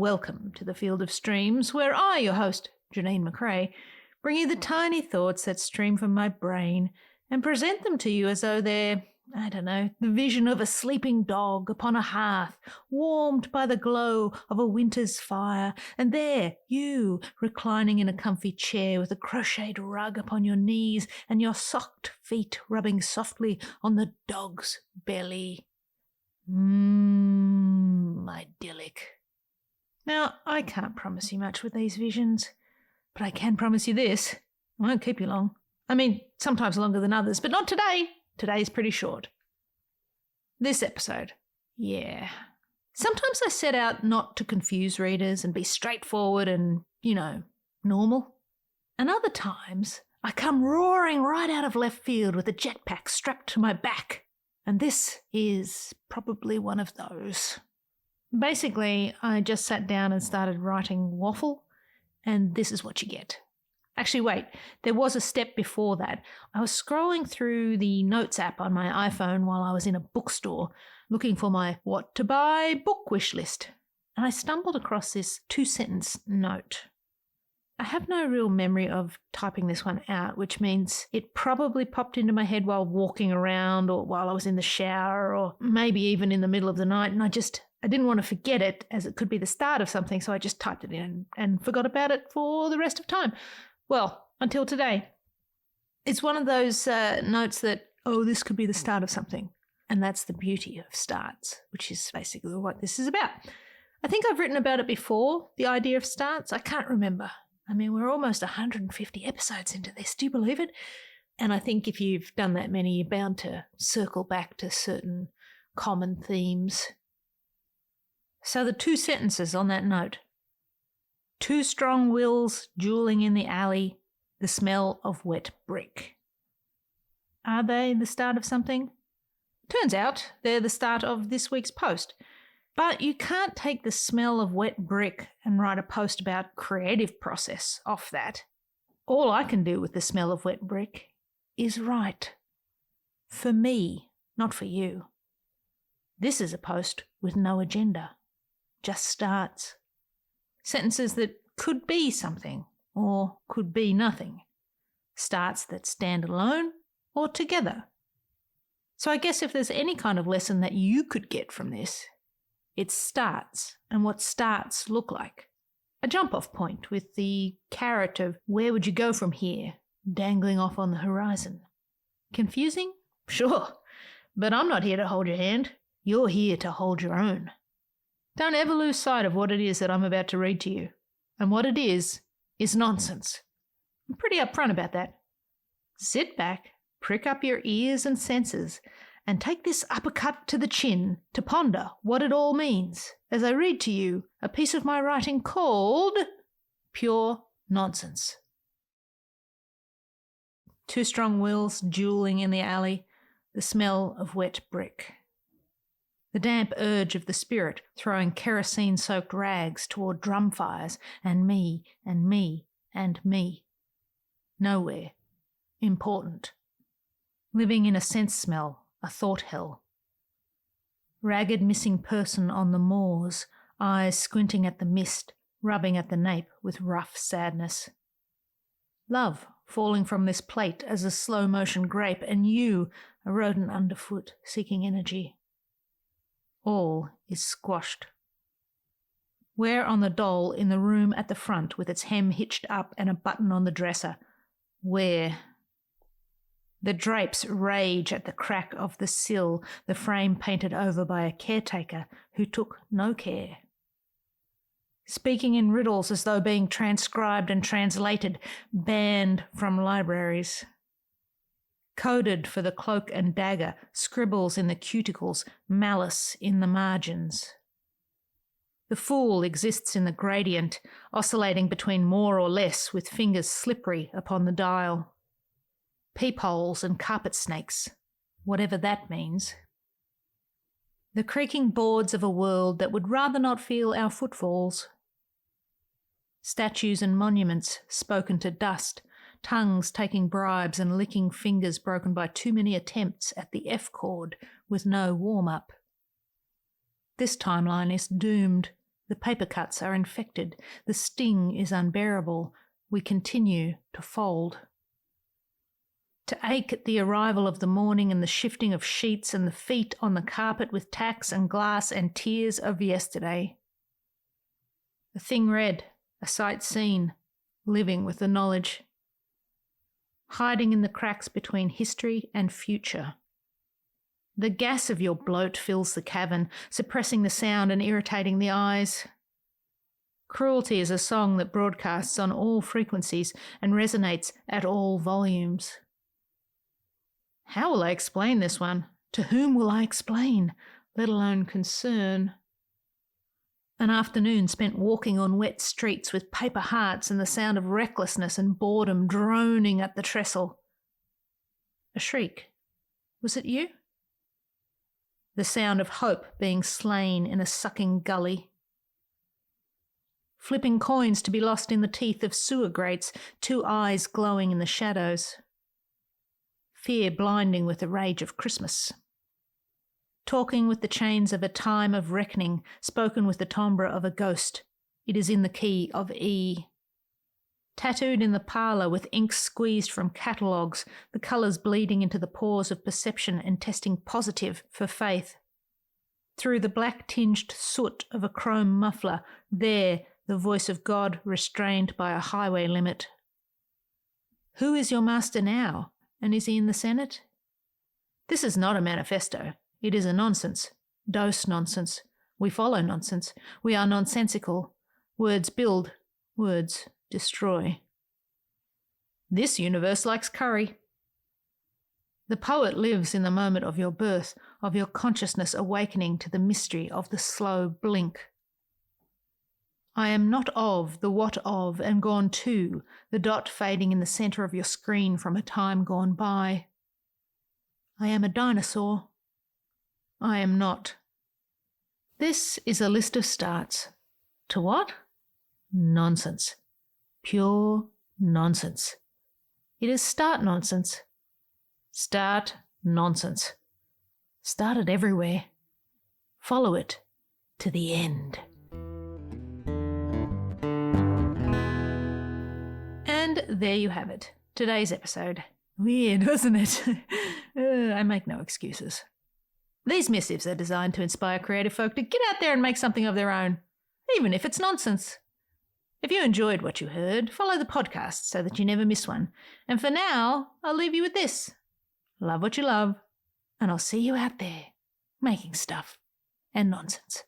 welcome to the Field of Streams, where I, your host, Janine McRae, bring you the tiny thoughts that stream from my brain and present them to you as though they're, the vision of a sleeping dog upon a hearth, warmed by the glow of a winter's fire, and there, you, reclining in a comfy chair with a crocheted rug upon your knees and your socked feet rubbing softly on the dog's belly. Idyllic. Now, I can't promise you much with these visions, but I can promise you this. I won't keep you long. I mean, sometimes longer than others, but not today. Today's pretty short. This episode, yeah. Sometimes I set out not to confuse readers and be straightforward and, normal. And other times, I come roaring right out of left field with a jetpack strapped to my back. And this is probably one of those. Basically, I just sat down and started writing waffle, and this is what you get. Actually, wait, there was a step before that. I was scrolling through the Notes app on my iPhone while I was in a bookstore looking for my what to buy book wish list, and I stumbled across this 2-sentence note. I have no real memory of typing this one out, which means it probably popped into my head while walking around or while I was in the shower or maybe even in the middle of the night, and I didn't want to forget it as it could be the start of something, so I just typed it in and forgot about it for the rest of time. Well, until today. It's one of those notes that, this could be the start of something. And that's the beauty of starts, which is basically what this is about. I think I've written about it before, the idea of starts. I can't remember. I mean, we're almost 150 episodes into this. Do you believe it? And I think if you've done that many, you're bound to circle back to certain common themes. So the 2 sentences on that note. 2 strong wills dueling in the alley, the smell of wet brick. Are they the start of something? Turns out they're the start of this week's post. But you can't take the smell of wet brick and write a post about creative process off that. All I can do with the smell of wet brick is write. For me, not for you. This is a post with no agenda, just starts. Sentences that could be something or could be nothing. Starts that stand alone or together. So I guess if there's any kind of lesson that you could get from this, it's starts and what starts look like. A jump-off point with the carrot of where would you go from here dangling off on the horizon. Confusing? Sure. But I'm not here to hold your hand. You're here to hold your own. Don't ever lose sight of what it is that I'm about to read to you. And what it is nonsense. I'm pretty upfront about that. Sit back, prick up your ears and senses, and take this uppercut to the chin to ponder what it all means as I read to you a piece of my writing called Pure Nonsense. 2 strong wills dueling in the alley, the smell of wet brick. The damp urge of the spirit throwing kerosene-soaked rags toward drum fires, and me, and me, and me. Nowhere. Important. Living in a sense smell, a thought hell. Ragged missing person on the moors, eyes squinting at the mist, rubbing at the nape with rough sadness. Love falling from this plate as a slow-motion grape, and you, a rodent underfoot, seeking energy. All is squashed. Where on the doll in the room at the front with its hem hitched up and a button on the dresser? Where? The drapes rage at the crack of the sill, the frame painted over by a caretaker who took no care. Speaking in riddles as though being transcribed and translated, banned from libraries. Coded for the cloak and dagger, scribbles in the cuticles, malice in the margins. The fool exists in the gradient, oscillating between more or less with fingers slippery upon the dial. Peepholes and carpet snakes, whatever that means. The creaking boards of a world that would rather not feel our footfalls. Statues and monuments spoken to dust, tongues taking bribes and licking fingers broken by too many attempts at the F chord with no warm-up. This timeline is doomed, The paper cuts are infected. The sting is unbearable. We continue to fold. To ache at the arrival of the morning and the shifting of sheets and the feet on the carpet with tacks and glass and tears of yesterday. A thing read, a sight seen, living with the knowledge. Hiding in the cracks between history and future. The gas of your bloat fills the cavern, suppressing the sound and irritating the eyes. Cruelty is a song that broadcasts on all frequencies and resonates at all volumes. How will I explain this one? To whom will I explain, let alone concern? An afternoon spent walking on wet streets with paper hearts and the sound of recklessness and boredom droning at the trestle. A shriek. Was it you? The sound of hope being slain in a sucking gully. Flipping coins to be lost in the teeth of sewer grates, 2 eyes glowing in the shadows. Fear blinding with the rage of Christmas. Talking with the chains of a time of reckoning, spoken with the timbre of a ghost. It is in the key of E. Tattooed in the parlour with ink squeezed from catalogues, the colours bleeding into the pores of perception and testing positive for faith. Through the black-tinged soot of a chrome muffler, there the voice of God restrained by a highway limit. Who is your master now, and is he in the Senate? This is not a manifesto. It is a nonsense. Dose nonsense. We follow nonsense. We are nonsensical. Words build. Words destroy. This universe likes curry. The poet lives in the moment of your birth, of your consciousness awakening to the mystery of the slow blink. I am not of the what of and gone to, the dot fading in the centre of your screen from a time gone by. I am a dinosaur. I am not. This is a list of starts. To what? Nonsense. Pure nonsense. It is start nonsense. Start nonsense. Start it everywhere. Follow it to the end. And there you have it. Today's episode. Weird, wasn't it? I make no excuses. These missives are designed to inspire creative folk to get out there and make something of their own, even if it's nonsense. If you enjoyed what you heard, follow the podcast so that you never miss one. And for now, I'll leave you with this. Love what you love, and I'll see you out there making stuff and nonsense.